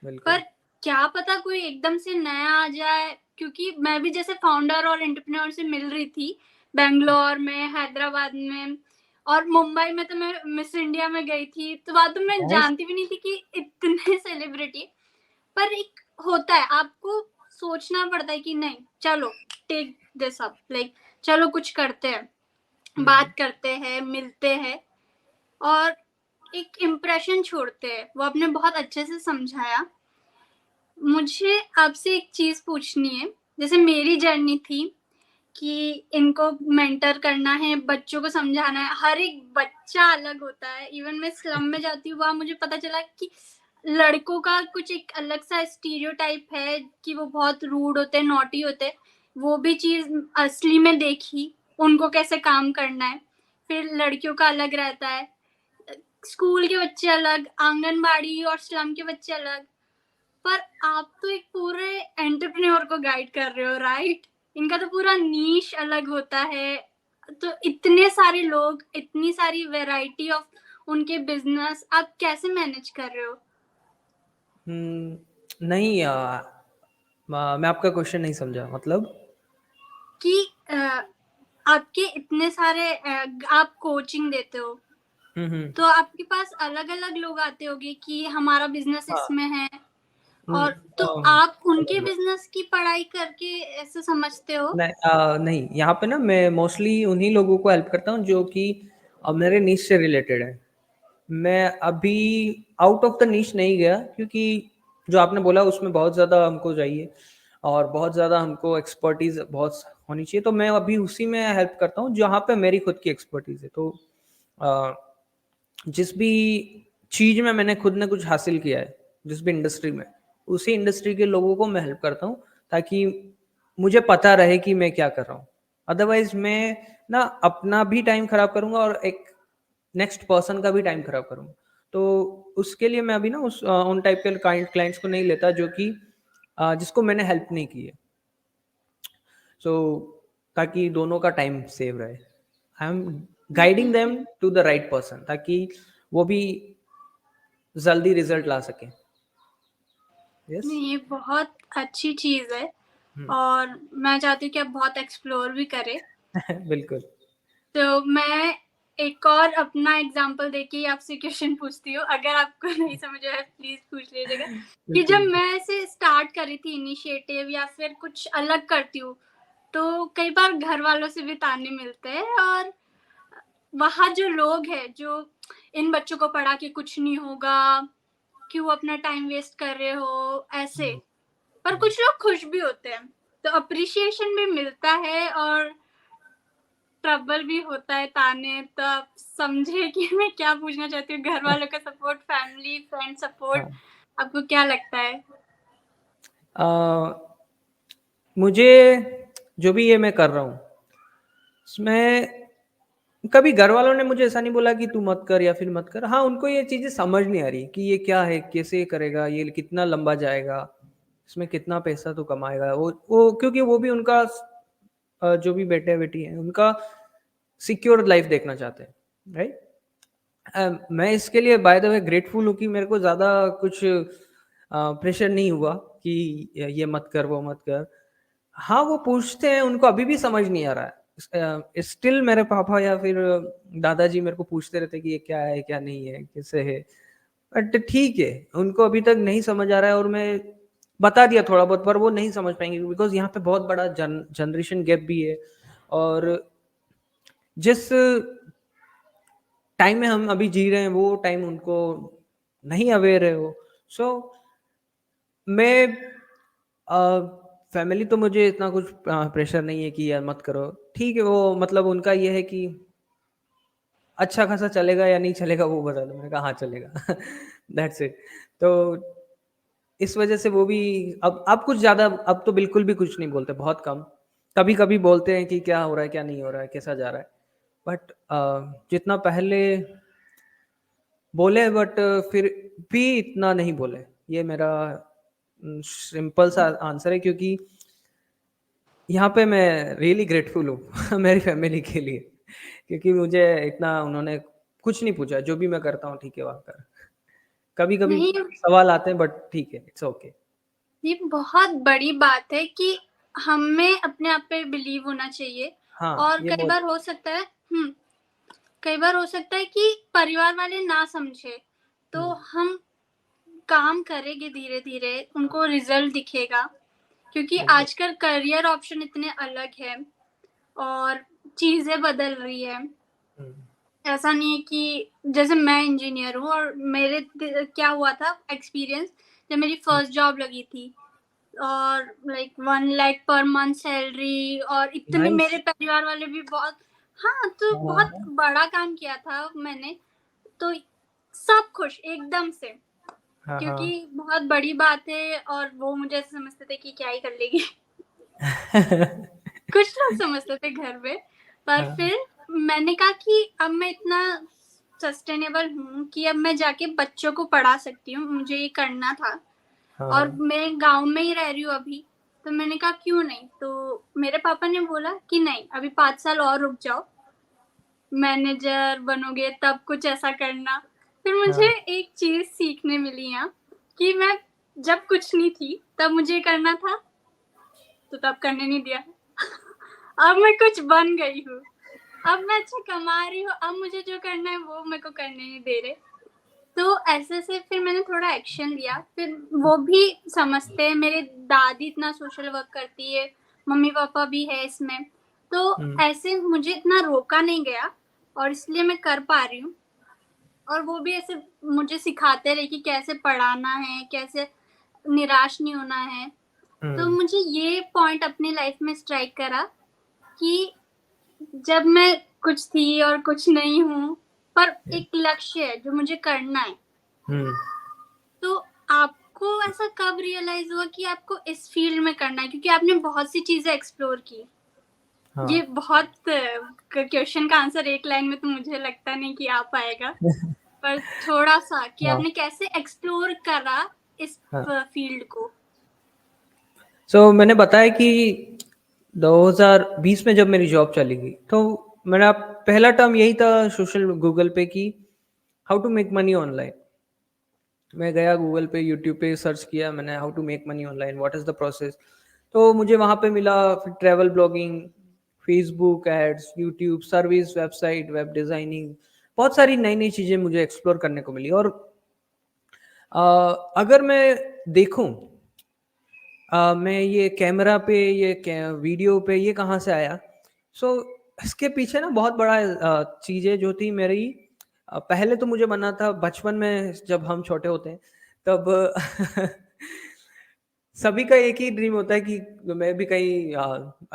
Speaker 2: बिल्कुल।
Speaker 1: पर क्या पता कोई एकदम से नया आ जाए। क्योंकि मैं भी जैसे फाउंडर और एंटरप्रेन्योर से मिल रही थी बेंगलोर में, हैदराबाद में, और मुंबई में तो मैं मिस इंडिया में गई थी, तो बाद में मैं
Speaker 2: नाइस।
Speaker 1: जानती भी नहीं थी कि इतने सेलिब्रिटी। पर एक होता है, आपको सोचना पड़ता है कि नहीं, चलो टेक दिस अप, लाइक चलो कुछ करते हैं, बात करते हैं, मिलते हैं और एक इम्प्रेशन छोड़ते हैं। वो आपने बहुत अच्छे से समझाया। मुझे आपसे एक चीज़ पूछनी है, जैसे मेरी जर्नी थी कि इनको मेंटर करना है, बच्चों को समझाना है, हर एक बच्चा अलग होता है। इवन मैं स्लम में जाती हूँ, वहाँ मुझे पता चला कि लड़कों का कुछ एक अलग सा स्टीरियोटाइप है कि वो बहुत रूड होते हैं, नॉटी होते हैं। वो भी चीज़ असली में देखी, उनको कैसे काम करना है। फिर लड़कियों का अलग रहता है, स्कूल के बच्चे अलग, आंगनबाड़ी और स्लम के बच्चे अलग। पर आप तो एक पूरे एंटरप्रेन्योर को गाइड कर रहे हो, राइट? इनका तो पूरा नीश अलग होता है। तो इतने सारे लोग, इतनी सारी वैरायटी ऑफ उनके बिजनेस, आप कैसे मैनेज कर रहे हो?
Speaker 2: नहीं मैं आपका क्वेश्चन नहीं समझा, मतलब
Speaker 1: कि आपके इतने सारे आप कोचिंग देते हो,
Speaker 2: हम्म।
Speaker 1: तो आपके पास अलग अलग लोग आते होंगे कि हमारा बिजनेस
Speaker 2: हाँ।
Speaker 1: इसमें है,
Speaker 2: हम्म,
Speaker 1: और तो आप उनके बिजनेस की पढ़ाई करके ऐसे समझते हो?
Speaker 2: नहीं नहीं, यहाँ पे ना मैं मोस्टली उन्हीं लोगों को हेल्प करता हूँ जो कि मेरे नीश से रिलेटेड है। मैं अभी आउट ऑफ द नीश नहीं गया, क्योंकि जो आपने बोला उसमें बहुत ज़्यादा हमको चाहिए और बहुत ज़्यादा हमको एक्सपर्टीज बहुत होनी चाहिए। तो मैं अभी उसी में हेल्प करता हूँ जहाँ पे मेरी खुद की एक्सपर्टीज है। तो अ, जिस भी चीज़ में मैंने खुद ने कुछ हासिल किया है, जिस भी इंडस्ट्री में, उसी इंडस्ट्री के लोगों को मैं हेल्प करता हूँ, ताकि मुझे पता रहे कि मैं क्या कर रहा हूँ। अदरवाइज मैं ना अपना भी टाइम खराब करूंगा और एक नेक्स्ट पर्सन का भी टाइम खराब करूंगा। तो उसके लिए मैं अभी ना उन टाइप के क्लाइंट्स को नहीं लेता जो कि जिसको मैंने हेल्प नहीं की है। सो ताकि दोनों का टाइम सेव रहे, I am guiding them to the right person, ताकि वो भी जल्दी रिजल्ट ला सके। यस।
Speaker 1: नहीं, ये बहुत अच्छी चीज़ है
Speaker 2: हम्म।
Speaker 1: और मैं चाहती हूँ कि आप बहुत एक्सप्लोर भी करें।
Speaker 2: बिल्कुल।
Speaker 1: तो मैं एक और अपना एग्जांपल देके ही आपसे क्वेश्चन पूछती हूँ, अगर आपको नहीं समझ आया प्लीज पूछ लीजिएगा। कि जब
Speaker 2: बिल्कुल।
Speaker 1: मैं ऐसे स्टार्ट करी थी इनिशिएटिव या फिर कुछ अलग करती हूँ, तो कई बार घर वालों से भी ताने मिलते हैं, और वहाँ जो लोग हैं जो इन बच्चों को पढ़ा के कुछ नहीं होगा, क्यों अपना टाइम वेस्ट कर रहे हो, ऐसे।
Speaker 2: हम्म,
Speaker 1: पर
Speaker 2: हम्म।
Speaker 1: कुछ लोग खुश भी होते हैं, तो अप्रिशिएशन भी मिलता है और ट्रबल भी होता है, ताने। तो आप समझे कि मैं क्या पूछना चाहती हूँ, घर वालों का सपोर्ट, फैमिली फ्रेंड सपोर्ट,
Speaker 2: हाँ।
Speaker 1: आपको क्या लगता है?
Speaker 2: अ, मुझे जो भी ये मैं कर रहा हूँ उसमें कभी घर वालों ने मुझे ऐसा नहीं बोला कि तू मत कर या फिर मत कर। हाँ, उनको ये चीजें समझ नहीं आ रही कि ये क्या है, कैसे ये करेगा, ये कितना लंबा जाएगा, इसमें कितना पैसा तो कमाएगा। वो क्योंकि वो भी उनका जो भी बेटे बेटी है उनका सिक्योर लाइफ देखना चाहते हैं, राइट। मैं इसके लिए बाय द वे ग्रेटफुल हूँ कि मेरे को ज़्यादा कुछ प्रेशर नहीं हुआ कि ये मत कर वो मत कर। हाँ, वो पूछते हैं, उनको अभी भी समझ नहीं आ रहा है। स्टिल मेरे पापा या फिर दादाजी मेरे को पूछते रहते हैं कि ये क्या है, क्या नहीं है, कैसे है। बट ठीक है, उनको अभी तक नहीं समझ आ रहा है और मैं बता दिया थोड़ा बहुत, पर वो नहीं समझ पाएंगे बिकॉज यहाँ पे बहुत बड़ा जनरेशन गैप भी है। और जिस टाइम में हम अभी जी रहे हैं वो टाइम उनको नहीं अवेयर है वो। सो मैं फैमिली तो मुझे इतना कुछ प्रेशर नहीं है कि यार मत करो, ठीक है। वो मतलब उनका ये है कि अच्छा खासा चलेगा या नहीं चलेगा वो बता दो। मैंने कहा हाँ चलेगा। That's it. तो इस वजह से वो भी अब कुछ ज़्यादा, अब तो बिल्कुल भी कुछ नहीं बोलते, बहुत कम। कभी कभी बोलते हैं कि क्या हो रहा है, क्या नहीं हो रहा है, कैसा जा रहा है। बट जितना पहले बोले, बट फिर भी इतना नहीं बोले। ये मेरा सिंपल सा आंसर है, क्योंकि यहाँ पे मैं रियली ग्रेटफुल हूँ मेरी फैमिली के लिए, क्योंकि मुझे इतना उन्होंने कुछ नहीं पूछा। जो भी मैं करता हूँ ठीक है वहाँ कर। कभी कभी
Speaker 1: नहीं,
Speaker 2: सवाल आते हैं, बट ठीक है, इट्स ओके।
Speaker 1: ये बहुत बड़ी बात है कि हमें अपने आप पे बिलीव होना चाहिए।
Speaker 2: हाँ,
Speaker 1: और
Speaker 2: ये
Speaker 1: कई
Speaker 2: बहुत।
Speaker 1: बार हो सकता है, कई बार हो सकता है कि परिवार वाले ना समझे, तो
Speaker 2: हम्म,
Speaker 1: हम काम करेंगे धीरे धीरे, उनको रिजल्ट दिखेगा। क्योंकि
Speaker 2: बिल्कुल।
Speaker 1: आजकल करियर ऑप्शन इतने अलग हैं, और चीज़ें बदल रही है। ऐसा नहीं है कि जैसे मैं इंजीनियर हूँ और मेरे क्या हुआ था एक्सपीरियंस, जब मेरी फर्स्ट जॉब लगी थी और like 1 lakh per month salary, और इतने
Speaker 2: नाइस।
Speaker 1: मेरे परिवार वाले भी बहुत, हाँ, तो बहुत
Speaker 2: हाँ
Speaker 1: बड़ा काम किया था मैंने, तो सब खुश एकदम से,
Speaker 2: हाँ
Speaker 1: क्योंकि
Speaker 2: हाँ।
Speaker 1: बहुत बड़ी बात है और वो मुझे ऐसे समझते थे कि क्या ही कर लेगी। कुछ लोग समझते थे घर में, पर
Speaker 2: हाँ
Speaker 1: फिर मैंने कहा कि अब मैं इतना सस्टेनेबल हूँ कि अब मैं जाके बच्चों को पढ़ा सकती हूँ, मुझे ये करना था। और
Speaker 2: हाँ।
Speaker 1: मैं गांव में ही रह रही हूँ अभी, तो मैंने कहा क्यों नहीं, तो मेरे पापा ने बोला कि नहीं, अभी 5 साल और रुक जाओ, मैनेजर बनोगे तब कुछ ऐसा करना। फिर मुझे
Speaker 2: हाँ।
Speaker 1: एक चीज सीखने मिली यहाँ, कि मैं जब कुछ नहीं थी तब मुझे करना था, तो तब करने नहीं दिया। अब मैं कुछ बन गई हूँ, अब मैं अच्छा कमा रही हूँ, अब मुझे जो करना है वो मेरे को करने नहीं दे रहे। तो ऐसे से फिर मैंने थोड़ा एक्शन लिया, फिर वो भी समझते हैं, मेरे दादी इतना सोशल वर्क करती है, मम्मी पापा भी है इसमें, तो ऐसे मुझे इतना रोका नहीं गया, और इसलिए मैं कर पा रही हूँ। और वो भी ऐसे मुझे सिखाते रहे कि कैसे पढ़ाना है, कैसे निराश नहीं होना है। तो मुझे ये पॉइंट अपनी लाइफ में स्ट्राइक करा कि जब मैं कुछ थी और कुछ नहीं हूँ, पर एक लक्ष्य है जो मुझे करना है।
Speaker 2: हम्म।
Speaker 1: तो आपको ऐसा कब रियलाइज हुआ कि आपको इस फील्ड में करना है, क्योंकि आपने बहुत सी चीजें एक्सप्लोर की। ये
Speaker 2: हाँ
Speaker 1: बहुत क्वेश्चन का आंसर एक लाइन में तो मुझे लगता नहीं कि आ पाएगा, पर थोड़ा सा कि
Speaker 2: हाँ
Speaker 1: आपने कैसे एक्सप्लोर करा इस
Speaker 2: हाँ।
Speaker 1: फील्ड को।
Speaker 2: मैंने बताया कि 2020 में जब मेरी जॉब चली गई तो मेरा पहला टर्म यही था सोशल गूगल पे कि how to make money online. मैं गया गूगल पे यूट्यूब पे सर्च किया मैंने how to make money online what is the process. तो मुझे वहाँ पे मिला फिर travel blogging, Facebook ads, YouTube service, website, web designing, बहुत सारी नई नई चीज़ें मुझे एक्सप्लोर करने को मिली। और अगर मैं देखूं मैं ये कैमरा पे वीडियो पे ये कहाँ से आया। सो इसके पीछे ना बहुत बड़ा चीज़ें जो थी मेरी। पहले तो मुझे बनना था बचपन में जब हम छोटे होते हैं तब सभी का एक ही ड्रीम होता है कि मैं भी कहीं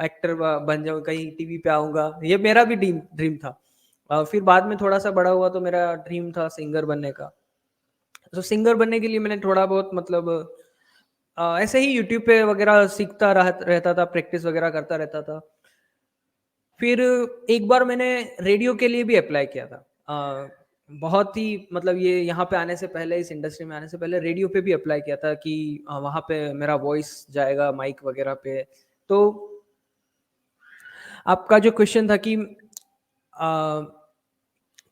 Speaker 2: एक्टर बन जाऊं, कहीं टीवी पे आऊंगा। ये मेरा भी ड्रीम ड्रीम था। फिर बाद में थोड़ा सा बड़ा हुआ तो मेरा ड्रीम था सिंगर बनने का। तो सिंगर बनने के लिए मैंने थोड़ा बहुत मतलब ऐसे ही यूट्यूब पे वगैरह सीखता रहता था, प्रैक्टिस वगैरह करता रहता था। फिर एक बार मैंने रेडियो के लिए भी अप्लाई किया था। बहुत ही मतलब ये यहाँ पे आने से पहले, इस इंडस्ट्री में आने से पहले रेडियो पे भी अप्लाई किया था कि वहाँ पे मेरा वॉइस जाएगा माइक वगैरह पे। तो आपका जो क्वेश्चन था कि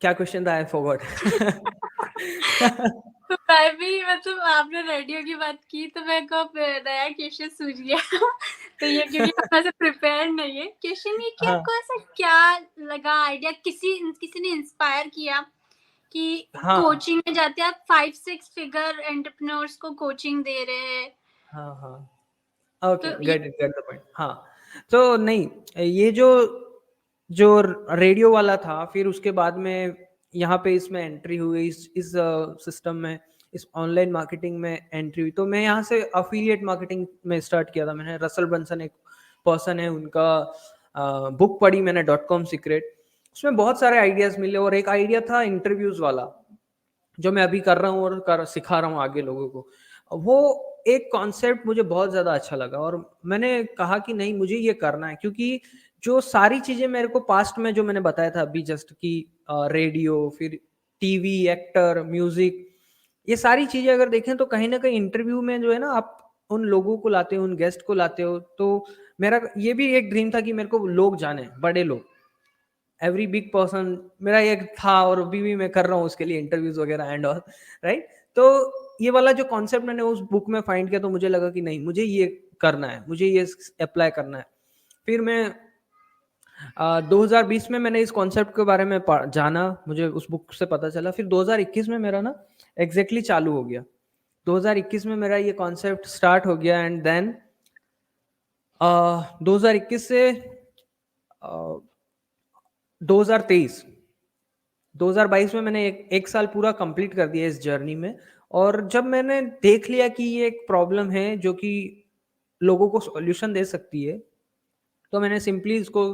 Speaker 2: क्या क्वेश्चन था, आई फॉरगॉट।
Speaker 1: तो मैं भी मतलब आपने रेडियो की बात की तो मेरे को अब नया क्वेश्चन सूझ गया। तो ये क्योंकि हम ऐसे प्रिपेयर नहीं है, क्वेश्चन ये कि
Speaker 2: हाँ
Speaker 1: आपको ऐसा क्या लगा, आइडिया किसी किसी ने इंस्पायर किया कि
Speaker 2: हाँ
Speaker 1: कोचिंग में जाते आप 5-6 फिगर एंटरप्रेन्योर्स को कोचिंग दे रहे हैं।
Speaker 2: हाँ हाँ। ओके,
Speaker 1: तो ये
Speaker 2: get it, get the point. हाँ, तो नहीं, ये जो जो रेडियो वाला था, फिर उसके बाद में यहाँ पे इसमें एंट्री हुई, इस सिस्टम में, इस ऑनलाइन मार्केटिंग में एंट्री हुई। तो मैं यहाँ से अफिलिएट मार्केटिंग में स्टार्ट किया था। मैंने रसल ब्रंसन एक पर्सन है, उनका बुक पढ़ी मैंने, डॉट कॉम सीक्रेट। उसमें बहुत सारे आइडियाज मिले और एक आइडिया था इंटरव्यूज वाला, जो मैं अभी कर रहा हूँ और सिखा रहा हूँ आगे लोगों को। वो एक कॉन्सेप्ट मुझे बहुत ज़्यादा अच्छा लगा और मैंने कहा कि नहीं, मुझे ये करना है। क्योंकि जो सारी चीज़ें मेरे को पास्ट में जो मैंने बताया था अभी जस्ट कि रेडियो, फिर टीवी, एक्टर, म्यूजिक, ये सारी चीज़ें अगर देखें तो कहीं ना कहीं इंटरव्यू में जो है ना, आप उन लोगों को लाते हो, उन गेस्ट को लाते हो। तो मेरा ये भी एक ड्रीम था कि मेरे को लोग जाने, बड़े लोग, एवरी बिग पर्सन, मेरा एक था और अभी भी मैं कर रहा हूँ उसके लिए इंटरव्यूज वगैरह एंड ऑल, राइट। तो ये वाला जो कॉन्सेप्ट मैंने उस बुक में फाइंड किया, तो मुझे लगा कि नहीं, मुझे ये करना है, मुझे ये अप्लाई करना है। फिर मैं 2020 में मैंने इस कॉन्सेप्ट के बारे में जाना, मुझे उस बुक से पता चला। फिर 2021 में मेरा ना एग्जैक्टली चालू हो गया। 2021 में मेरा ये कॉन्सेप्ट स्टार्ट हो गया एंड देन 2021 से 2023 2022 में मैंने एक साल पूरा कंप्लीट कर दिया इस जर्नी में। और जब मैंने देख लिया कि ये एक प्रॉब्लम है जो कि लोगों को सॉल्यूशन दे सकती है, तो मैंने सिंपली इसको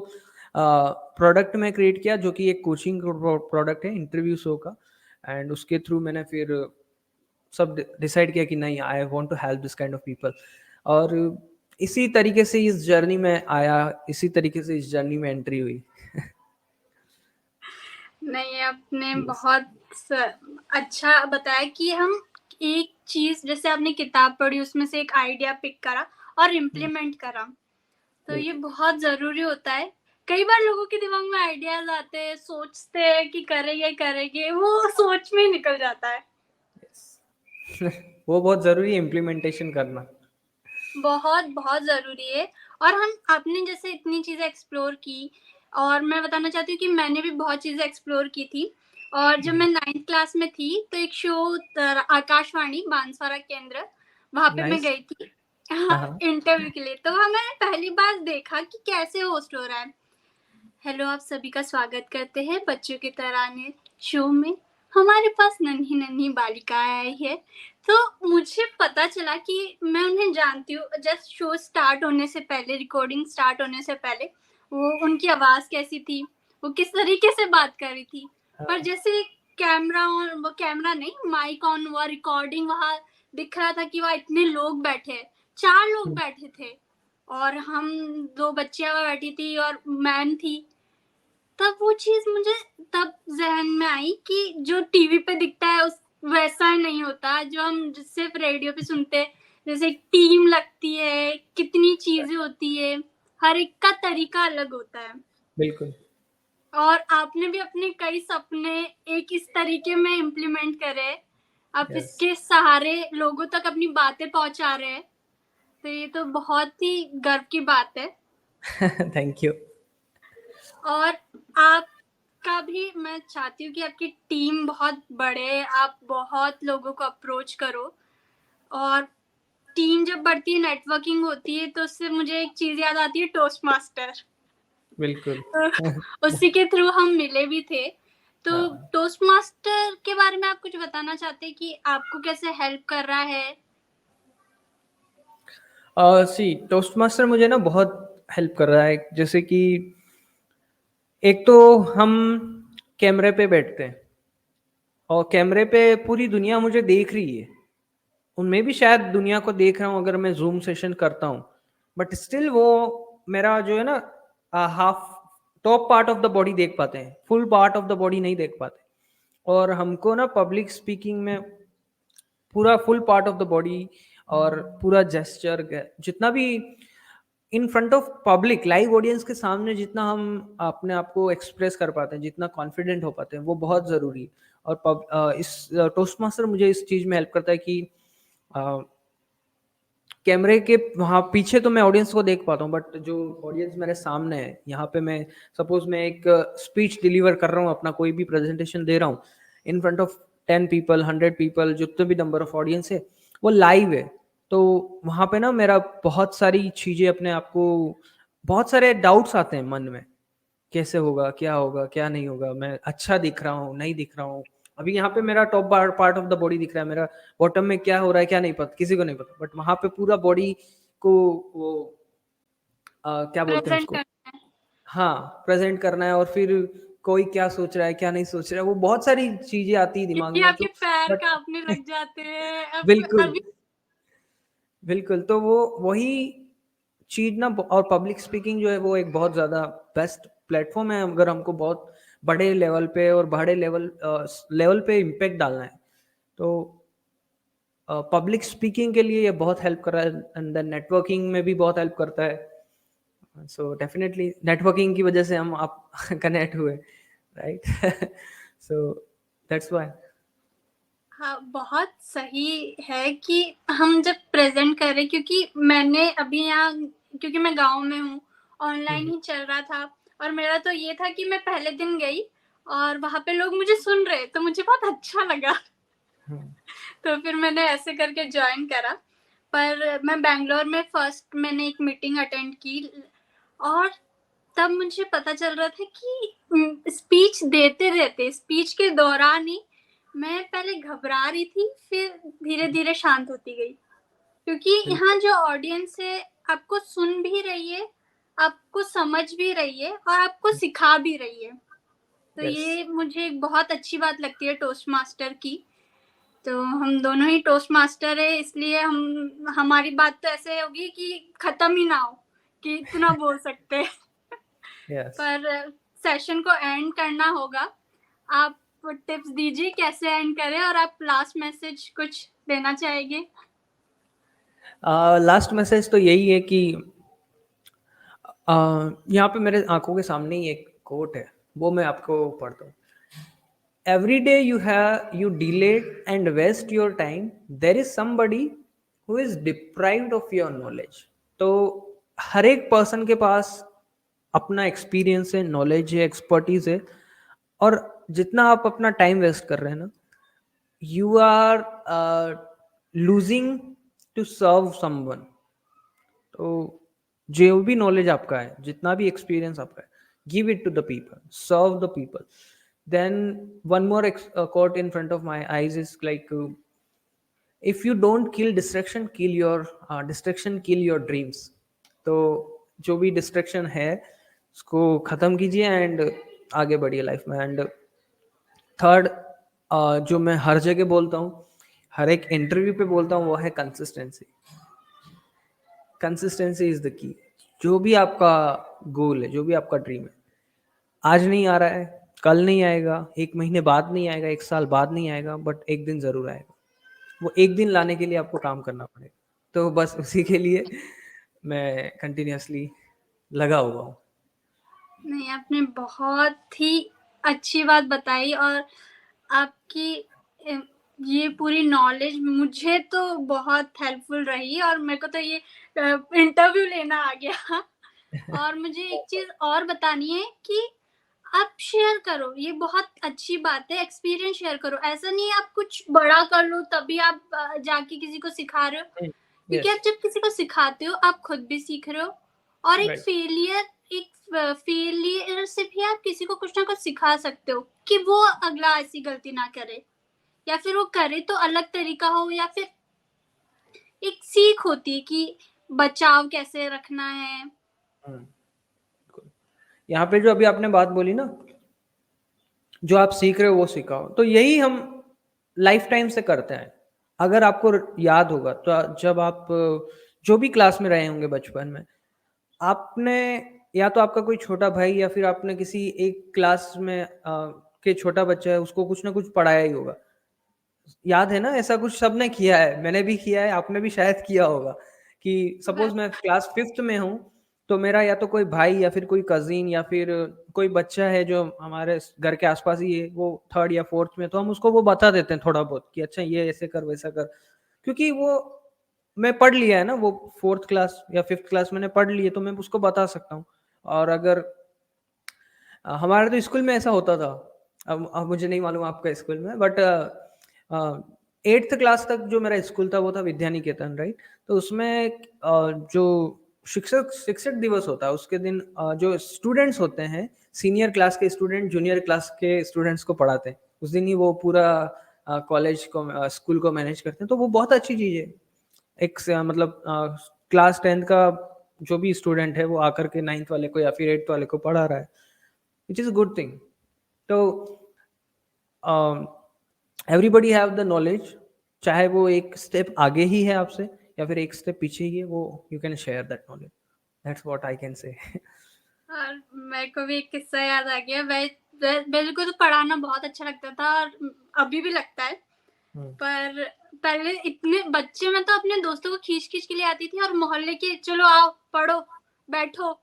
Speaker 2: प्रोडक्ट में क्रिएट किया, जो कि एक कोचिंग प्रोडक्ट है इंटरव्यू शो का। एंड उसके थ्रू मैंने फिर सब डिसाइड किया कि नहीं, I want to help this kind of people. और इसी तरीके से इस जर्नी में आया, इसी तरीके से इस जर्नी में एंट्री हुई।
Speaker 1: नहीं, आपने
Speaker 2: Yes.
Speaker 1: बहुत अच्छा बताया कि हम एक चीज, जैसे आपने किताब पढ़ी उसमें से एक आइडिया पिक करा और इम्प्लीमेंट करा, तो ये बहुत जरूरी होता है। कई बार लोगों के दिमाग में आइडियाज आते हैं, सोचते हैं कि करेंगे, वो सोच में ही निकल जाता है।
Speaker 2: Yes. वो बहुत जरूरी है इम्प्लीमेंटेशन करना।
Speaker 1: बहुत बहुत जरूरी है। और हम आपने जैसे इतनी चीजें एक्सप्लोर की, और मैं बताना चाहती हूँ कि मैंने भी बहुत चीजें एक्सप्लोर की थी। और जब मैं 9th क्लास में थी तो एक शो आकाशवाणी बांसवाड़ा केंद्र, वहां पे मैं
Speaker 2: नाइस।
Speaker 1: गई थी
Speaker 2: हाँ।
Speaker 1: इंटरव्यू के लिए। तो वहां मैंने पहली बार देखा कि कैसे होस्ट हो रहा है। हेलो, आप सभी का स्वागत करते हैं बच्चों के तराने शो में। हमारे पास नन्ही नन्ही बालिकाएं आई है। तो मुझे पता चला कि मैं उन्हें जानती हूँ। जस्ट शो स्टार्ट होने से पहले, रिकॉर्डिंग स्टार्ट होने से पहले, वो उनकी आवाज कैसी थी, वो किस तरीके से बात कर रही थी। पर जैसे कैमरा ऑन, वो कैमरा नहीं, माइक ऑन हुआ, रिकॉर्डिंग, वहां दिख रहा था कि वहां इतने लोग बैठे, 4 लोग बैठे थे, और हम 2 बच्चियां वहां बैठी थी और मैम थी। तब वो चीज मुझे तब जहन में आई कि जो टीवी पे दिखता है उस वैसा नहीं होता, जो हम सिर्फ रेडियो पे सुनते हैं। जैसे टीम लगती है, कितनी चीजें होती है, हर एक का तरीका अलग होता है।
Speaker 2: बिल्कुल।
Speaker 1: और आपने भी अपने कई सपने एक इस तरीके में इम्प्लीमेंट करे। आप
Speaker 2: यस।
Speaker 1: इसके सहारे लोगों तक अपनी बातें पहुंचा रहे हैं, तो ये तो बहुत ही गर्व की बात है।
Speaker 2: Thank you.
Speaker 1: और आपका भी मैं चाहती हूँ कि आपकी टीम बहुत बढ़े, आप बहुत लोगों को अप्रोच करो। और टीम जब बढ़ती है, नेटवर्किंग होती है, तो उससे मुझे एक चीज याद आती है, टोस्ट मास्टर।
Speaker 2: बिल्कुल।
Speaker 1: उसी के थ्रू हम मिले भी थे। तो
Speaker 2: हाँ।
Speaker 1: टोस्ट मास्टर के बारे में आप कुछ बताना चाहते हैं कि आपको कैसे हेल्प कर रहा है?
Speaker 2: सी टोस्ट मास्टर मुझे ना बहुत हेल्प कर रहा है। जैसे कि एक तो हम कैमरे पे बैठते हैं और कैमरे पे पूरी दुनिया मुझे देख रही है, उनमें भी शायद दुनिया को देख रहा हूँ अगर मैं जूम सेशन करता हूँ। बट स्टिल वो मेरा जो है ना, half top part of the body देख पाते हैं, full part of the body नहीं देख पाते। और हमको ना पब्लिक स्पीकिंग में पूरा full part of the body और पूरा जेस्चर, जितना भी in front of public live audience के सामने जितना हम अपने आप को एक्सप्रेस कर पाते हैं, जितना कॉन्फिडेंट हो पाते हैं, वो बहुत ज़रूरी है। और इस टोस्ट मास्टर मुझे इस चीज़ में हेल्प करता है कि कैमरे के वहाँ पीछे तो मैं ऑडियंस को देख पाता हूँ, बट जो ऑडियंस मेरे सामने है, यहाँ पे मैं सपोज मैं एक स्पीच डिलीवर कर रहा हूँ, अपना कोई भी प्रेजेंटेशन दे रहा हूँ in front of 10 people, 100 people, जितने भी नंबर ऑफ ऑडियंस है, वो लाइव है। तो वहाँ पे ना मेरा बहुत सारी चीज़ें अपने आप को, बहुत सारे डाउट्स आते हैं मन में, कैसे होगा, क्या नहीं होगा, मैं अच्छा दिख रहा हूँ, नहीं दिख रहा हूँ। अभी यहाँ पे मेरा top part of the body दिख रहा है, मेरा बॉटम में क्या हो रहा है क्या नहीं पता, किसी को नहीं पता, बट वहाँ पे पूरा बॉडी को वो क्या बोलते हैं
Speaker 1: प्रेजेंट
Speaker 2: उसको,
Speaker 1: करना है,
Speaker 2: हाँ, प्रेजेंट करना है। और फिर कोई क्या सोच रहा है क्या नहीं सोच रहा है, वो बहुत सारी चीजें आती है दिमाग
Speaker 1: क्योंकि
Speaker 2: में
Speaker 1: आपके
Speaker 2: तो।
Speaker 1: पैर
Speaker 2: बट
Speaker 1: कांपने लग जाते हैं अब
Speaker 2: बिल्कुल,
Speaker 1: अभी।
Speaker 2: बिल्कुल, तो वो वही चीज ना, और पब्लिक स्पीकिंग जो है वो एक बहुत ज्यादा बेस्ट प्लेटफॉर्म है अगर हमको बहुत बड़े लेवल पे और बड़े लेवल पे इम्पेक्ट डालना है। तो पब्लिक स्पीकिंग के लिए ये बहुत हेल्प कर रहा है, एंड देन नेटवर्किंग में भी बहुत हेल्प करता है। सो डेफिनेटली नेटवर्किंग की वजह से हम आप कनेक्ट हुए, राइट। So that's why.
Speaker 1: हाँ, बहुत सही है कि हम जब प्रेजेंट कर रहे, क्योंकि मैंने अभी यहाँ, क्योंकि मैं गांव में हूँ, ऑनलाइन ही चल रहा था। और मेरा तो ये था कि मैं पहले दिन गई और वहां पे लोग मुझे सुन रहे, तो मुझे बहुत अच्छा लगा। तो फिर मैंने ऐसे करके ज्वाइन करा। पर मैं बैंगलोर में फर्स्ट मैंने एक मीटिंग अटेंड की, और तब मुझे पता चल रहा था कि स्पीच देते देते, स्पीच के दौरान ही मैं पहले घबरा रही थी, फिर धीरे-धीरे शांत होती गई। क्योंकि यहाँ
Speaker 2: बिल्कुल।
Speaker 1: जो ऑडियंस है, आपको सुन भी रही है, आपको समझ भी रही है और आपको सिखा भी रही है। तो
Speaker 2: यस।
Speaker 1: ये मुझे एक बहुत अच्छी बात लगती है टोस्ट मास्टर की। तो हम दोनों ही टोस्ट मास्टर है, इसलिए हम हमारी बात तो ऐसे होगी कि खत्म ही ना हो कि इतना बोल सकते हैं।
Speaker 2: यस।
Speaker 1: पर सेशन को एंड करना होगा। आप टिप्स दीजिए कैसे एंड करें, और आप लास्ट मैसेज कुछ देना चाहेंगे?
Speaker 2: लास्ट मैसेज तो यही है कि यहाँ पे मेरे आंखों के सामने ही एक कोट है, वो मैं आपको पढ़ता हूँ। Every day you delayed and waste your time, there is somebody who is deprived of your knowledge. तो हर एक पर्सन के पास अपना एक्सपीरियंस है, नॉलेज है, एक्सपर्टीज है, और जितना आप अपना टाइम वेस्ट कर रहे हैं ना, you are losing to serve someone. तो जो भी नॉलेज आपका है, जितना भी एक्सपीरियंस आपका है, give it to the people, serve the people. Then one more quote in front of my eyes is like, if you don't kill distraction, kill your dreams। तो जो भी डिस्ट्रैक्शन है उसको ख़त्म कीजिए एंड आगे बढ़िए लाइफ में। एंड थर्ड, जो मैं हर जगह बोलता हूँ, हर एक इंटरव्यू पे बोलता हूँ, वो है consistency. Consistency is the key. जो भी आपका गोल है, जो भी आपका ड्रीम है, आज नहीं आ रहा है, कल नहीं आएगा, एक महीने बाद नहीं आएगा, एक साल बाद नहीं आएगा, बट एक दिन ज़रूर आएगा। वो एक दिन लाने के लिए आपको काम करना पड़ेगा। तो बस उसी के लिए मैं कंटिन्यूअसली लगा हुआ हूँ।
Speaker 1: नहीं, आपने बहुत ही अच्छी बात बताई, और आपकी अ, ये पूरी नॉलेज मुझे तो बहुत हेल्पफुल रही, और मेरे को तो ये इंटरव्यू लेना आ गया। और मुझे एक चीज़ और बतानी है कि आप शेयर करो, ये बहुत अच्छी बात है, एक्सपीरियंस शेयर करो। ऐसा नहीं है आप कुछ बड़ा कर लो तभी आप जाके किसी को सिखा रहे हो। क्योंकि
Speaker 2: यस।
Speaker 1: आप जब किसी को सिखाते हो, आप खुद भी सीख रहे हो, और
Speaker 2: राइट।
Speaker 1: एक फेलियर से भी आप किसी को कुछ ना कुछ सिखा सकते हो कि वो अगला ऐसी गलती ना करे, या फिर वो करे तो अलग तरीका हो, या फिर एक सीख होती है कि बचाव कैसे रखना है।
Speaker 2: यहाँ पे जो अभी आपने बात बोली ना, जो आप सीख रहे हो वो सिखाओ, तो यही हम लाइफ टाइम से करते हैं। अगर आपको याद होगा तो जब आप जो भी क्लास में रहे होंगे बचपन में, आपने या तो आपका कोई छोटा भाई या फिर आपने किसी एक क्लास में के छोटा बच्चा है, उसको कुछ ना कुछ पढ़ाया ही होगा। याद है ना, ऐसा कुछ सबने किया है, मैंने भी किया है, आपने भी शायद किया होगा। कि सपोज मैं क्लास 5th में हूँ, तो मेरा या तो कोई भाई या फिर कोई कजिन या फिर कोई बच्चा है जो हमारे घर के आसपास ही है, वो 3rd या 4th में, तो हम उसको वो बता देते हैं थोड़ा बहुत कि अच्छा ये ऐसे कर वैसा कर, क्योंकि वो मैं पढ़ लिया है ना, वो 4th क्लास या 5th क्लास मैंने पढ़ ली है, तो मैं उसको बता सकता हूँ। और अगर हमारे तो स्कूल में ऐसा होता था, अब मुझे नहीं मालूम आपका स्कूल में, बट 8th क्लास तक जो मेरा स्कूल था वो था विद्या निकेतन, राइट। तो उसमें जो शिक्षक शिक्षक दिवस होता है उसके दिन जो स्टूडेंट्स होते हैं, सीनियर क्लास के स्टूडेंट जूनियर क्लास के स्टूडेंट्स को पढ़ाते हैं, उस दिन ही वो पूरा कॉलेज को स्कूल को मैनेज करते हैं। तो वो बहुत अच्छी चीज़ है। मतलब क्लास 10th का जो भी स्टूडेंट है वो आकर के 9th वाले को या फिर 8th वाले को पढ़ा रहा है, which is a good thing. तो एवरीबडी हैव द नॉलेज, चाहे वो एक स्टेप आगे ही है आपसे या फिर एक स्टेप पीछे ही है, वो you can share that knowledge. That's what I can say.
Speaker 1: और मेरे को भी एक किस्सा याद आ गया। मेरे को तो पढ़ाना बहुत अच्छा लगता था, और अभी भी लगता है। पर पहले इतने बच्चे, मैं तो अपने दोस्तों को खींच खींच के लिए आती थी, और मोहल्ले के चलो आओ पढ़ो बैठो।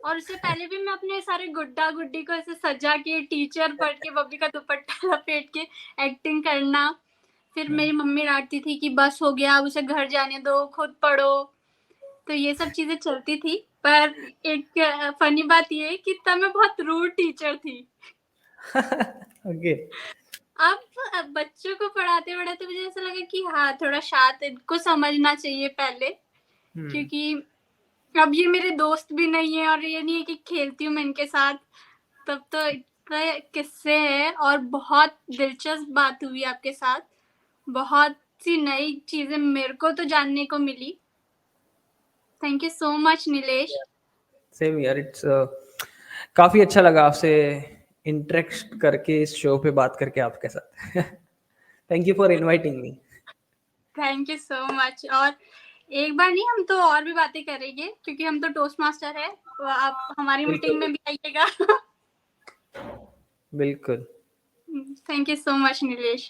Speaker 1: और उससे पहले भी मैं अपने सारे गुड्डा गुड्डी को ऐसे सजा के, टीचर पढ़ के, बब्बी का दुपट्टा लपेट के एक्टिंग करना। फिर मेरी मम्मी डांटती थी कि बस हो गया, अब उसे घर जाने दो, खुद पढ़ो। तो ये सब चीजें चलती थी। पर एक फनी बात ये है कि तब मैं बहुत रूड टीचर थी।
Speaker 2: ओके।
Speaker 1: अब बच्चों को पढ़ाते पढ़ाते मुझे ऐसा लगा कि हाँ, थोड़ा शांत, इनको समझना चाहिए पहले। क्योंकि अब ये मेरे दोस्त भी नहीं है और ये नहीं है कि खेलती हूँ मैं इनके साथ, तब तो इतने किस्से हैं और बहुत दिलचस्प बात हुई आपके साथ। बहुत सी नई चीजें मेरे को तो जानने को मिली। Thank you so much Nilesh.
Speaker 2: Same यार, इट्स काफी अच्छा लगा आपसे इंटरेक्ट करके, इस शो पे बात करके आपके साथ। Thank you for inviting me.
Speaker 1: Thank you so much. और एक बार नहीं, हम तो और भी बातें करेंगे क्योंकि हम तो टोस्ट मास्टर है, तो आप हमारी मीटिंग
Speaker 2: बिल्कुल
Speaker 1: में भी आइएगा।
Speaker 2: बिल्कुल।
Speaker 1: Thank you so much Nilesh.